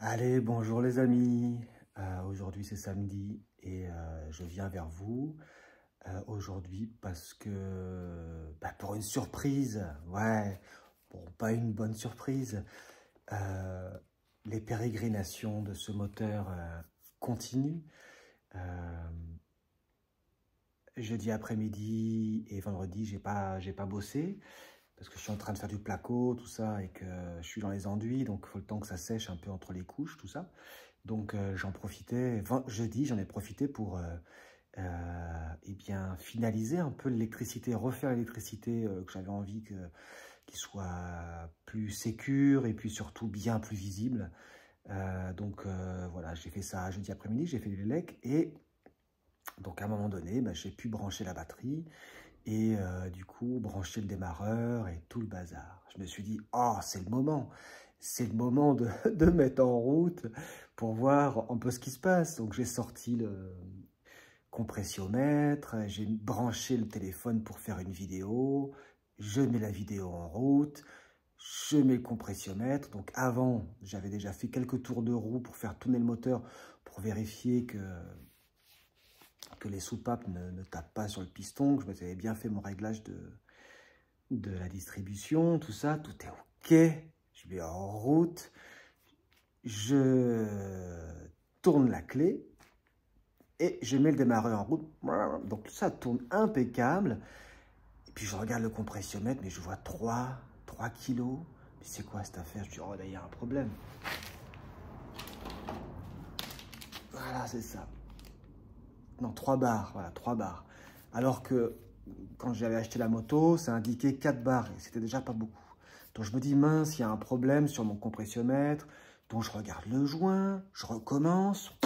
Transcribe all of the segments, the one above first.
Allez, bonjour les amis. Aujourd'hui c'est samedi et je viens vers vous aujourd'hui parce que pour une surprise, ouais, bon, pas une bonne surprise. euh, les pérégrinations de ce moteur continuent. Euh, Jeudi après-midi et vendredi, j'ai pas bossé parce que je suis en train de faire du placo, tout ça, et que je suis dans les enduits, donc il faut le temps que ça sèche un peu entre les couches, tout ça. Donc j'en profitais, jeudi, j'en ai profité pour eh bien, finaliser un peu l'électricité, refaire l'électricité que j'avais envie qu'il soit plus sécure et puis surtout bien plus visible. Voilà, j'ai fait ça jeudi après-midi, j'ai fait du lec et donc à un moment donné, j'ai pu brancher la batterie et du coup brancher le démarreur et tout le bazar. Je me suis dit, oh, c'est le moment de, de mettre en route pour voir un peu ce qui se passe. Donc j'ai sorti le compressiomètre, j'ai branché le téléphone pour faire une vidéo, je mets la vidéo en route, je mets le compressiomètre. Donc avant, j'avais déjà fait quelques tours de roue pour faire tourner le moteur, pour vérifier que les soupapes ne tapent pas sur le piston, que je m'avais bien fait mon réglage de la distribution, tout ça, tout est OK. Je vais en route, je tourne la clé et je mets le démarreur en route. Donc ça tourne impeccable. Et puis je regarde le compressiomètre, mais je vois 3 kilos. Mais c'est quoi cette affaire? Je dis, oh là, il y a un problème. Voilà, c'est ça. Non, 3 barres, voilà, 3 barres. Alors que quand j'avais acheté la moto, ça indiquait 4 barres et c'était déjà pas beaucoup. Donc je me dis, mince, il y a un problème sur mon compressiomètre. Donc je regarde le joint, je recommence.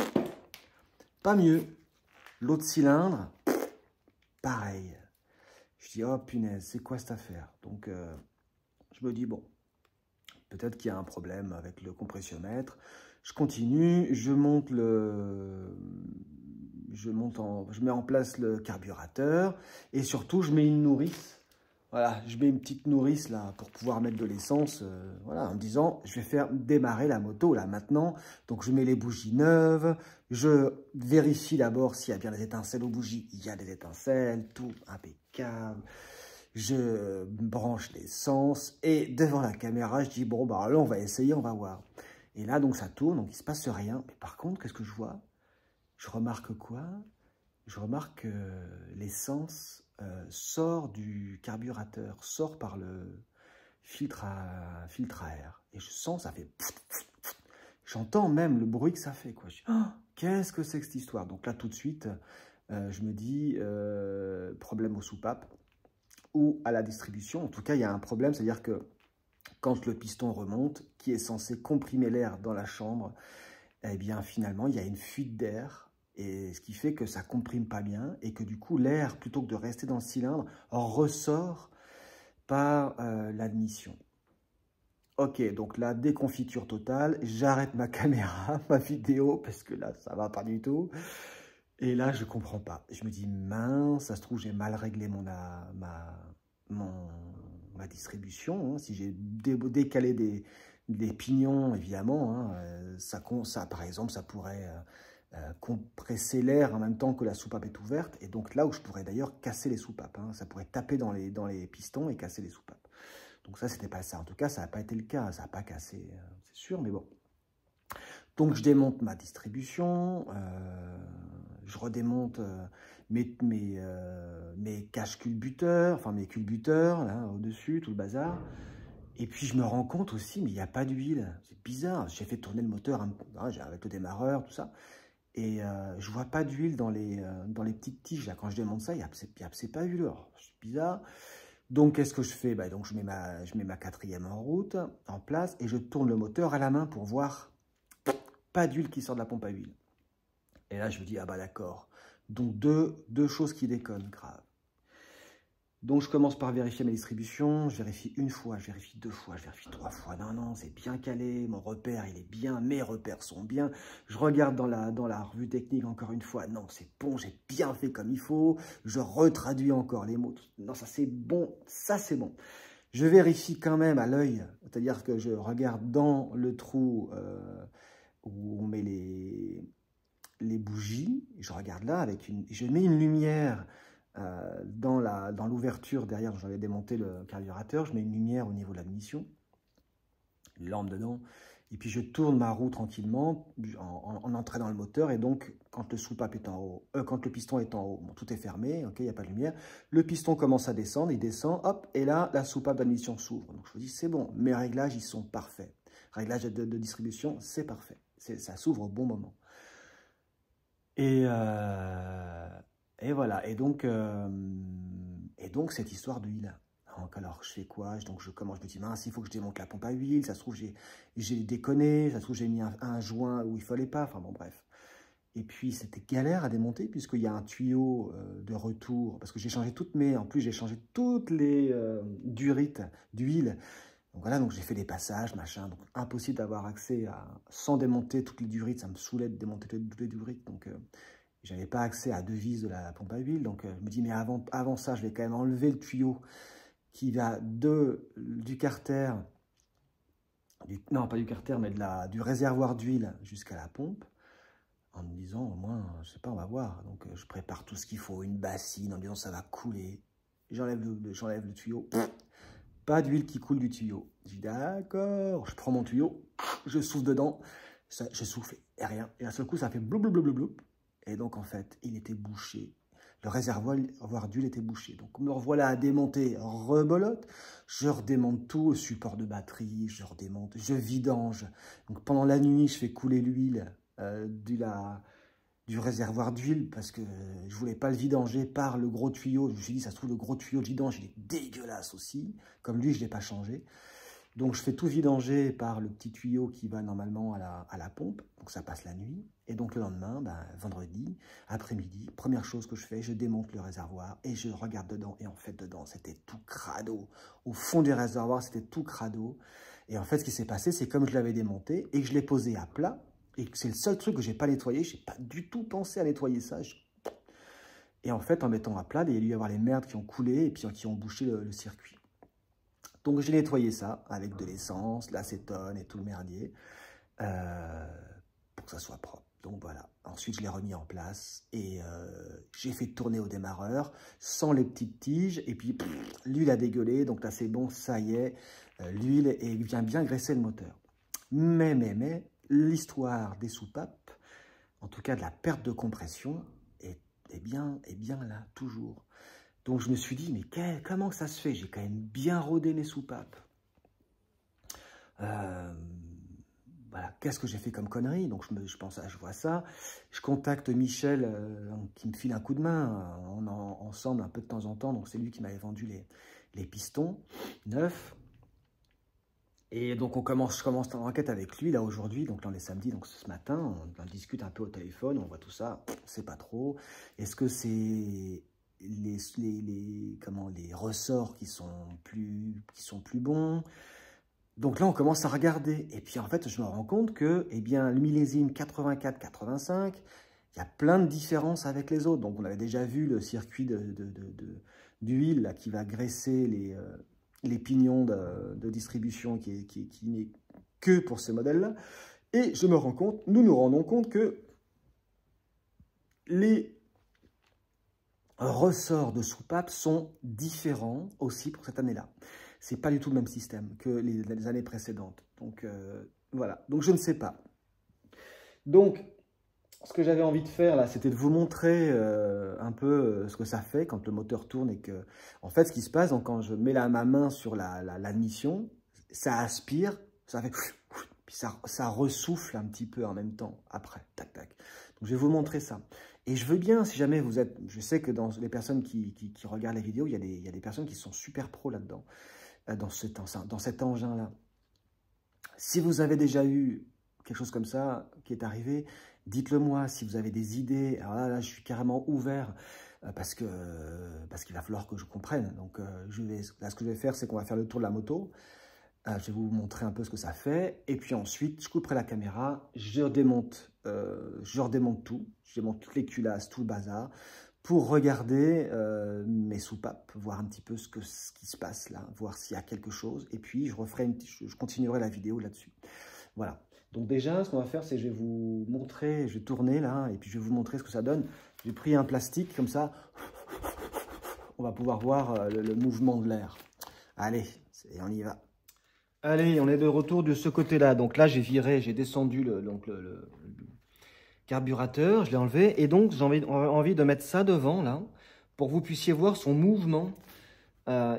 Pas mieux. L'autre cylindre, pareil. Je dis, oh punaise, c'est quoi cette affaire? Donc je me dis, bon, peut-être qu'il y a un problème avec le compressiomètre. Je continue, je mets en place le carburateur et surtout je mets une nourrice. Voilà, je mets une petite nourrice là pour pouvoir mettre de l'essence, voilà, en me disant je vais faire démarrer la moto là maintenant. Donc je mets les bougies neuves, je vérifie d'abord s'il y a bien des étincelles aux bougies. Il y a des étincelles, tout impeccable. Je branche l'essence et devant la caméra, je dis bon bah là on va essayer, on va voir. Et là donc ça tourne, donc il se passe rien. Mais par contre, qu'est-ce que je vois? Je remarque quoi? Je remarque que l'essence sort du carburateur, sort par le filtre à air. Et je sens, ça fait... J'entends même le bruit que ça fait, quoi. Je dis, oh, qu'est-ce que c'est que cette histoire? Donc là, tout de suite, je me dis, problème aux soupapes ou à la distribution. En tout cas, il y a un problème, c'est-à-dire que quand le piston remonte, qui est censé comprimer l'air dans la chambre, eh bien, finalement, il y a une fuite d'air. Et ce qui fait que ça comprime pas bien et que du coup, l'air, plutôt que de rester dans le cylindre, ressort par l'admission. Ok, donc là, déconfiture totale. J'arrête ma caméra, ma vidéo, parce que là, ça va pas du tout. Et là, je comprends pas. Je me dis, mince, ça se trouve, j'ai mal réglé ma distribution. Hein. Si j'ai décalé des pignons, évidemment, hein, ça, par exemple, ça pourrait compresser l'air en même temps que la soupape est ouverte. Et donc là où je pourrais d'ailleurs casser les soupapes. Hein, ça pourrait taper dans les pistons et casser les soupapes. Donc ça, c'était pas ça. En tout cas, ça n'a pas été le cas. Ça n'a pas cassé, c'est sûr, mais bon. Donc je démonte ma distribution, je redémonte mes caches culbuteurs, enfin mes culbuteurs, là, au-dessus, tout le bazar. Et puis je me rends compte aussi, mais il n'y a pas d'huile. C'est bizarre, j'ai fait tourner le moteur avec le démarreur, tout ça. Et je vois pas d'huile dans les petites tiges. Là, quand je démonte ça, c'est pas huileux. C'est bizarre. Donc qu'est-ce que je fais? Donc je mets ma quatrième en route, en place, et je tourne le moteur à la main pour voir. Pas d'huile qui sort de la pompe à huile. Et là, je me dis, ah bah d'accord. Donc, deux choses qui déconnent, grave. Donc, je commence par vérifier ma distribution. Je vérifie une fois, je vérifie 2 fois, je vérifie 3 fois. Non, non, c'est bien calé. Mon repère, il est bien. Mes repères sont bien. Je regarde dans la revue technique encore une fois. Non, c'est bon, j'ai bien fait comme il faut. Je retraduis encore les mots. Non, ça c'est bon. Ça, c'est bon. Je vérifie quand même à l'œil. C'est-à-dire que je regarde dans le trou où on met les bougies. Je regarde là, je mets une lumière dans l'ouverture derrière, j'avais démonté le carburateur, je mets une lumière au niveau de la munition, une lampe dedans, et puis je tourne ma roue tranquillement en entrant dans le moteur, et donc quand le soupape est en haut, quand le piston est en haut, bon, tout est fermé, ok, il n'y a pas de lumière, le piston commence à descendre, il descend, hop, et là, la soupape d'admission s'ouvre. Donc je me dis, c'est bon, mes réglages, ils sont parfaits. Réglage de distribution, c'est parfait, ça s'ouvre au bon moment. Et voilà, et donc cette histoire d'huile. Donc, alors, je fais quoi? Donc, je me dis, mince, il faut que je démonte la pompe à huile. Ça se trouve, j'ai déconné. Ça se trouve, j'ai mis un joint où il fallait pas. Enfin, bon, bref. Et puis, c'était galère à démonter, puisqu'il y a un tuyau de retour. Parce que j'ai changé en plus, j'ai changé toutes les durites d'huile. Donc, voilà, donc j'ai fait des passages, machin. Donc, impossible d'avoir accès sans démonter toutes les durites. Ça me saoulait de démonter toutes les durites. Donc, je n'avais pas accès à deux vis de la pompe à huile. Donc, je me dis, mais avant ça, je vais quand même enlever le tuyau qui va du carter, non pas du carter, mais du réservoir d'huile jusqu'à la pompe, en me disant au moins, je sais pas, on va voir. Donc je prépare tout ce qu'il faut, une bassine, en me disant ça va couler. J'enlève le tuyau, pas d'huile qui coule du tuyau. Je dis d'accord, je prends mon tuyau, je souffle dedans, je souffle et rien. Et d'un seul coup, ça fait blou blou blou blou blou. Et donc en fait, il était bouché. Le réservoir d'huile était bouché. Donc, me revoilà à démonter, rebolote. Je redémonte tout, le support de batterie, je redémonte, je vidange. Donc, pendant la nuit, je fais couler l'huile du réservoir d'huile parce que je ne voulais pas le vidanger par le gros tuyau. Je me suis dit, ça se trouve, le gros tuyau de vidange, il est dégueulasse aussi. Comme lui, je ne l'ai pas changé. Donc, je fais tout vidanger par le petit tuyau qui va normalement à la pompe. Donc, ça passe la nuit. Et donc, le lendemain, vendredi, après-midi, première chose que je fais, je démonte le réservoir et je regarde dedans. Et en fait, dedans, c'était tout crado. Au fond du réservoir, c'était tout crado. Et en fait, ce qui s'est passé, c'est comme je l'avais démonté et que je l'ai posé à plat. Et c'est le seul truc que je n'ai pas nettoyé. Je n'ai pas du tout pensé à nettoyer ça. Et en fait, en mettant à plat, il y a dû y avoir les merdes qui ont coulé et puis qui ont bouché le circuit. Donc, j'ai nettoyé ça avec de l'essence, l'acétone et tout le merdier pour que ça soit propre. Donc, voilà. Ensuite, je l'ai remis en place et j'ai fait tourner au démarreur sans les petites tiges. Et puis, l'huile a dégueulé. Donc, là, c'est bon, ça y est. L'huile vient bien graisser le moteur. Mais, l'histoire des soupapes, en tout cas de la perte de compression, est bien là, toujours. Donc, je me suis dit, mais comment ça se fait? J'ai quand même bien rodé mes soupapes. Voilà, qu'est-ce que j'ai fait comme connerie? Donc, je vois ça. Je contacte Michel, qui me file un coup de main. On est ensemble un peu de temps en temps. Donc, c'est lui qui m'avait vendu les pistons neufs. Et donc, je commence l'enquête avec lui, là, aujourd'hui. Donc, là, on est samedi. Donc, ce matin, on discute un peu au téléphone. On voit tout ça. C'est pas trop. Est-ce que c'est les ressorts qui sont plus bons? Donc là, on commence à regarder. Et puis, en fait, je me rends compte que, eh bien, le millésime 84-85, il y a plein de différences avec les autres. Donc, on avait déjà vu le circuit d'huile qui va graisser les pignons de distribution qui n'est que pour ce modèle-là. Et nous nous rendons compte que les ressorts de soupape sont différents aussi pour cette année-là. C'est pas du tout le même système que les années précédentes. Donc, voilà. Donc, je ne sais pas. Donc, ce que j'avais envie de faire, là, c'était de vous montrer un peu ce que ça fait quand le moteur tourne et que... En fait, ce qui se passe, donc, quand je mets ma main sur l'admission, ça aspire, ça fait... Puis ça ressouffle un petit peu en même temps, après. Tac, tac. Donc, je vais vous montrer ça. Et je veux bien, si jamais vous êtes... Je sais que dans les personnes qui regardent les vidéos, il y a des personnes qui sont super pros là-dedans. Dans cet engin-là. Si vous avez déjà eu quelque chose comme ça qui est arrivé, dites-le moi. Si vous avez des idées, alors là je suis carrément ouvert parce qu'il va falloir que je comprenne. Donc, là, ce que je vais faire, c'est qu'on va faire le tour de la moto. Je vais vous montrer un peu ce que ça fait. Et puis ensuite, je couperai la caméra, je redémonte tout. Je démonte toutes les culasses, tout le bazar, pour regarder mes soupapes, voir un petit peu ce qui se passe là, voir s'il y a quelque chose. Et puis, je continuerai la vidéo là-dessus. Voilà. Donc déjà, ce qu'on va faire, c'est que je vais vous montrer, je vais tourner là, et puis je vais vous montrer ce que ça donne. J'ai pris un plastique comme ça, on va pouvoir voir le mouvement de l'air. Allez, on y va. Allez, on est de retour de ce côté-là. Donc là, j'ai descendu le carburateur, je l'ai enlevé, et donc j'ai envie de mettre ça devant là, pour que vous puissiez voir son mouvement.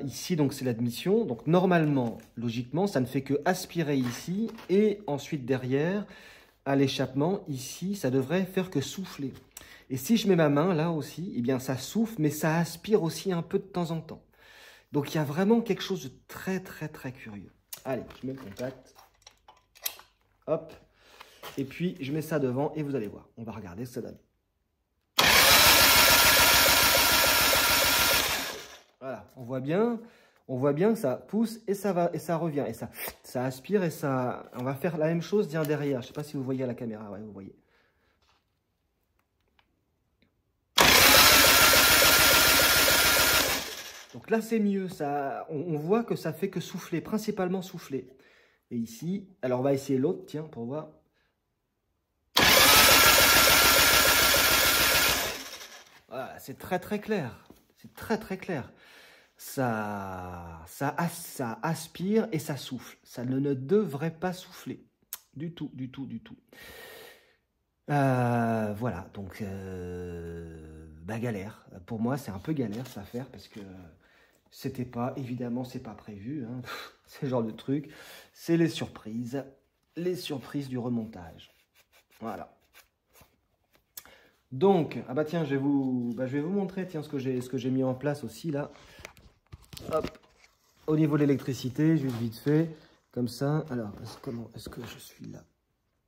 Ici, donc c'est l'admission. Donc normalement, logiquement, ça ne fait que aspirer ici, et ensuite derrière, à l'échappement, ici, ça devrait faire que souffler. Et si je mets ma main là aussi, eh bien ça souffle, mais ça aspire aussi un peu de temps en temps. Donc il y a vraiment quelque chose de très très très curieux. Allez, je mets le contact. Hop. Et puis je mets ça devant et vous allez voir. On va regarder ce que ça donne. Voilà, on voit bien que ça pousse et ça va et ça revient et ça aspire et ça. On va faire la même chose derrière. Je ne sais pas si vous voyez à la caméra. Ouais, vous voyez. Donc là, c'est mieux. On voit que ça fait que souffler, principalement souffler. Et ici, alors on va essayer l'autre, tiens, pour voir. Voilà, c'est très très clair. C'est très très clair. Ça aspire et ça souffle. Ça ne devrait pas souffler. Du tout, du tout, du tout. Voilà, donc galère. Pour moi, c'est un peu galère ça à faire parce que c'était pas, évidemment, c'est pas prévu. Hein. C'est le genre de truc. C'est les surprises du remontage. Voilà. Donc, ah bah tiens, je vais vous montrer tiens, ce que j'ai mis en place aussi là. Hop. Au niveau de l'électricité, juste vite fait, comme ça. Alors, est-ce que je suis là?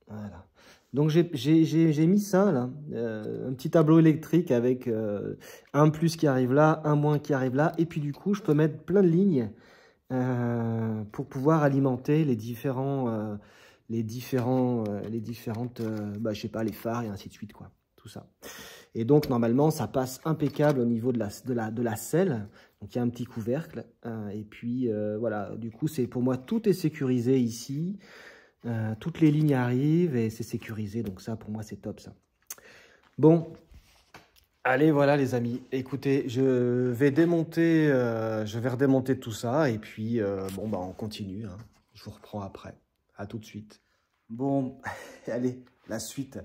Voilà. Donc j'ai mis ça là, un petit tableau électrique avec un plus qui arrive là, un moins qui arrive là, et puis du coup je peux mettre plein de lignes pour pouvoir alimenter les différentes, je sais pas, les phares et ainsi de suite quoi, tout ça. Et donc normalement ça passe impeccable au niveau de la selle. Donc il y a un petit couvercle et puis voilà. Du coup c'est pour moi tout est sécurisé ici. Toutes les lignes arrivent et c'est sécurisé, donc ça pour moi c'est top ça. Bon, allez voilà les amis, écoutez, je vais redémonter tout ça et puis bon bah on continue, hein. Je vous reprends après, à tout de suite. Bon, allez, la suite,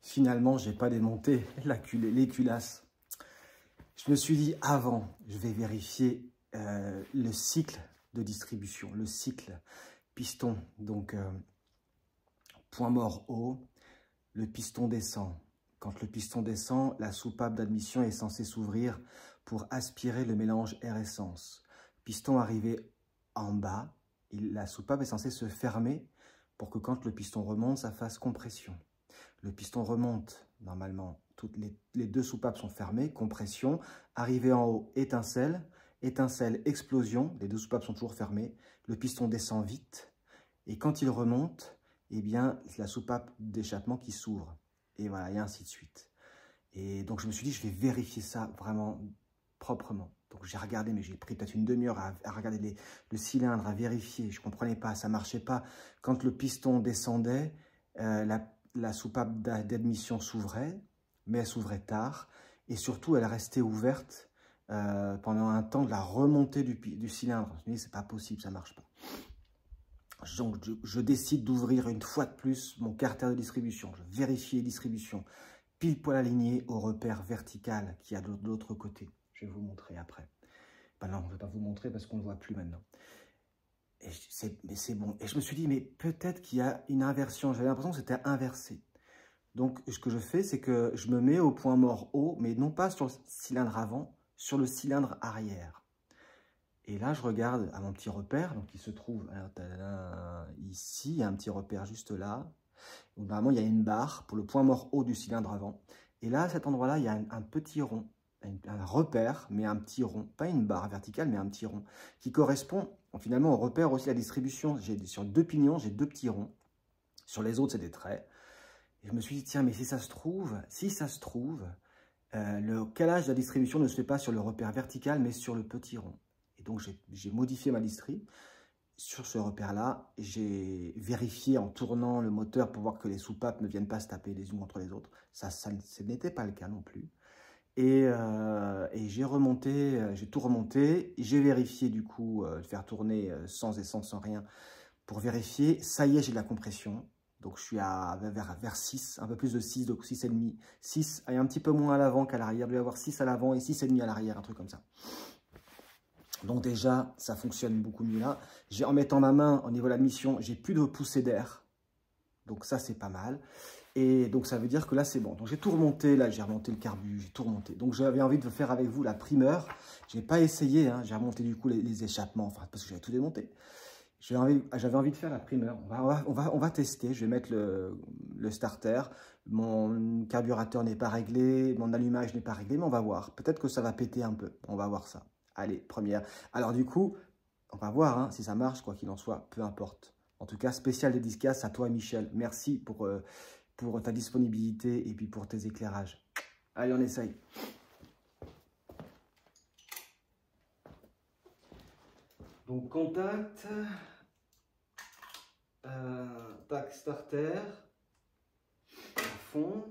finalement j'ai pas démonté les culasses. Je me suis dit avant, je vais vérifier le cycle de distribution, le cycle piston, donc point mort haut, le piston descend. Quand le piston descend, la soupape d'admission est censée s'ouvrir pour aspirer le mélange air-essence. Piston arrivé en bas, la soupape est censée se fermer pour que quand le piston remonte, ça fasse compression. Le piston remonte, normalement, toutes les deux soupapes sont fermées, compression, arrivé en haut, étincelle, étincelle, explosion, les deux soupapes sont toujours fermées, le piston descend vite, et quand il remonte, eh bien, la soupape d'échappement qui s'ouvre. Et voilà, et ainsi de suite. Et donc, je me suis dit, je vais vérifier ça vraiment proprement. Donc, j'ai regardé, mais j'ai pris peut-être une demi-heure à regarder le cylindre, à vérifier. Je ne comprenais pas, ça ne marchait pas. Quand le piston descendait, la soupape d'admission s'ouvrait, mais elle s'ouvrait tard. Et surtout, elle restait ouverte pendant un temps de la remontée du cylindre. Je me suis dit, c'est pas possible, ça ne marche pas. Donc, je décide d'ouvrir une fois de plus mon carter de distribution. Je vérifie les distributions, pile poil aligné au repère vertical qui a de l'autre côté. Je vais vous montrer après. Ben non, je ne vais pas vous montrer parce qu'on ne le voit plus maintenant. Mais c'est bon. Et je me suis dit, mais peut-être qu'il y a une inversion. J'avais l'impression que c'était inversé. Donc, ce que je fais, c'est que je me mets au point mort haut, mais non pas sur le cylindre avant, sur le cylindre arrière. Et là, je regarde à mon petit repère, donc il se trouve ici, il y a un petit repère juste là. Donc, normalement, il y a une barre pour le point mort haut du cylindre avant. Et là, à cet endroit-là, il y a un petit rond, un repère, mais un petit rond. Pas une barre verticale, mais un petit rond, qui correspond finalement au repère aussi de la distribution. Sur deux pignons, j'ai deux petits ronds. Sur les autres, c'est des traits. Et je me suis dit, tiens, mais si ça se trouve, le calage de la distribution ne se fait pas sur le repère vertical, mais sur le petit rond. Et donc, j'ai modifié ma distri. sur ce repère-là, j'ai vérifié en tournant le moteur pour voir que les soupapes ne viennent pas se taper les unes contre les autres. Ça ce n'était pas le cas non plus. Et j'ai tout remonté. J'ai vérifié du coup, faire tourner sans essence, sans rien, pour vérifier. Ça y est, j'ai de la compression. Donc je suis vers 6, un peu plus de 6, donc 6,5. 6, et un petit peu moins à l'avant qu'à l'arrière. Il doit y avoir 6 à l'avant et 6,5 à l'arrière, un truc comme ça. Donc déjà, ça fonctionne beaucoup mieux là. En mettant ma main au niveau de la mission, j'ai plus de poussée d'air. Donc ça, c'est pas mal. Et donc ça veut dire que là, c'est bon. Donc j'ai tout remonté, là, j'ai remonté le carbu, j'ai tout remonté. Donc j'avais envie de faire avec vous la primeur. Je n'ai pas essayé, hein. J'ai remonté du coup les échappements, enfin, parce que j'avais tout démonté. J'avais envie de faire la primeur. On va tester. Je vais mettre le starter. Mon carburateur n'est pas réglé, mon allumage n'est pas réglé, mais on va voir. Peut-être que ça va péter un peu. On va voir ça. Allez, première. Alors du coup, on va voir hein, si ça marche, quoi qu'il en soit, peu importe. En tout cas, spécial dédicace à toi, Michel. Merci pour ta disponibilité et puis pour tes éclairages. Allez, on essaye. Donc, contact. Tac, starter. À fond.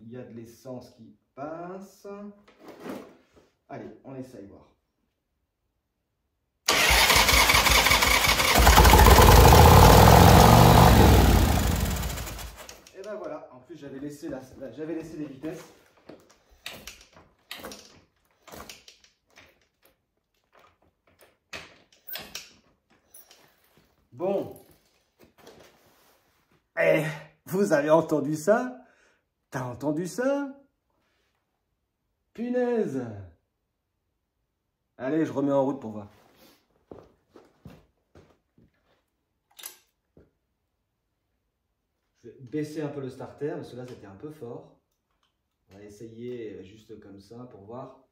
Il y a de l'essence qui passe. Allez, on essaye voir. Et ben voilà, en plus j'avais laissé les vitesses. Bon. Eh, vous avez entendu ça? T'as entendu ça? Punaise! Allez, je remets en route pour voir. Je vais baisser un peu le starter, parce que là, c'était un peu fort. On va essayer juste comme ça pour voir.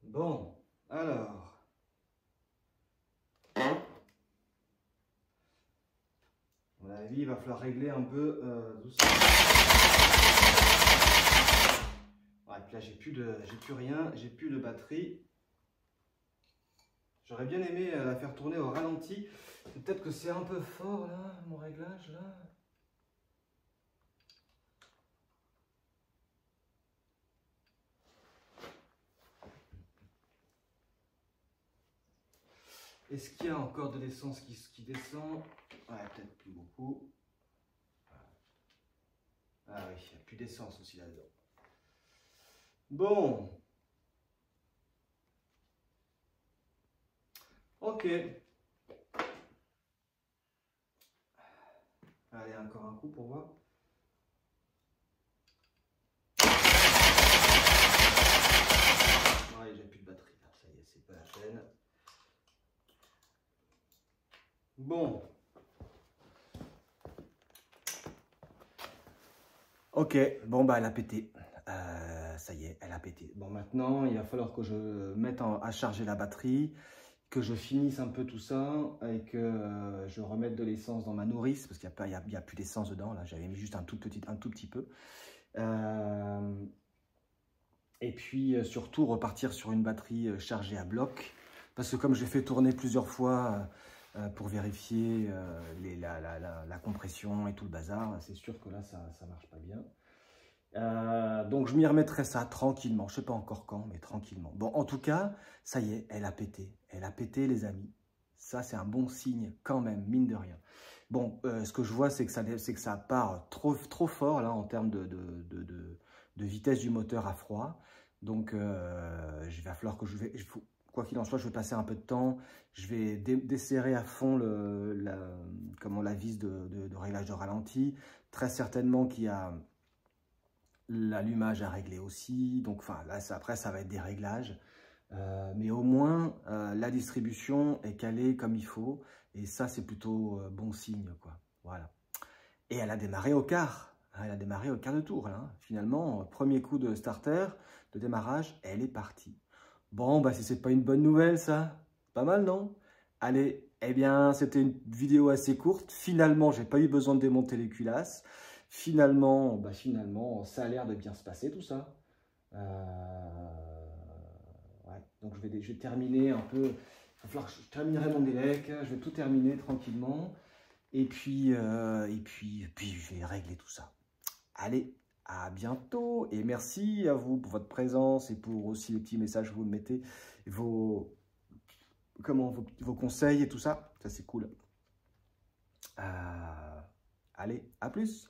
Bon, alors, à mon avis, il va falloir régler un peu doucement. Ouais, puis là, j'ai plus rien, j'ai plus de batterie. J'aurais bien aimé la faire tourner au ralenti. Peut-être que c'est un peu fort là, mon réglage là. Est-ce qu'il y a encore de l'essence qui descend? Ouais, peut-être plus beaucoup. Ah oui, il n'y a plus d'essence aussi là-dedans. Bon. Ok. Allez, encore un coup pour voir. Ouais, j'ai plus de batterie. Ça y est, c'est pas la peine. Bon. Ok, bon bah elle a pété. Ça y est, elle a pété. Bon, maintenant, il va falloir que je mette à charger la batterie, que je finisse un peu tout ça et que je remette de l'essence dans ma nourrice, parce qu'il n'y a plus d'essence dedans. Là, j'avais mis juste un tout petit peu. Et puis, surtout, repartir sur une batterie chargée à bloc. Parce que comme j'ai fait tourner plusieurs fois pour vérifier la compression et tout le bazar, c'est sûr que là, ça ne marche pas bien. Donc je m'y remettrai ça tranquillement, je ne sais pas encore quand, mais tranquillement. Bon, en tout cas, ça y est, elle a pété les amis. Ça c'est un bon signe quand même, mine de rien. Bon, ce que je vois c'est que ça part trop fort là en termes de vitesse du moteur à froid. Donc il va falloir que quoi qu'il en soit, je vais passer un peu de temps. Je vais desserrer à fond la vis de réglage de ralenti. Très certainement qu'il y a l'allumage à régler aussi, donc enfin là après ça va être des réglages, mais au moins la distribution est calée comme il faut, et ça c'est plutôt bon signe quoi. Voilà. Et elle a démarré au quart, Elle a démarré au quart de tour, là, hein. Finalement, premier coup de starter, de démarrage, elle est partie. Bon, bah si c'est pas une bonne nouvelle, ça, pas mal, non? Allez, eh bien, c'était une vidéo assez courte. Finalement, j'ai pas eu besoin de démonter les culasses. Finalement, ça a l'air de bien se passer, tout ça. Ouais. Donc, je vais terminer un peu. Il va falloir que je terminerai mon délec. Je vais tout terminer tranquillement. Et puis, je vais régler tout ça. Allez, à bientôt et merci à vous pour votre présence et pour aussi les petits messages que vous me mettez, vos conseils et tout ça. Ça, c'est cool. Allez, à plus!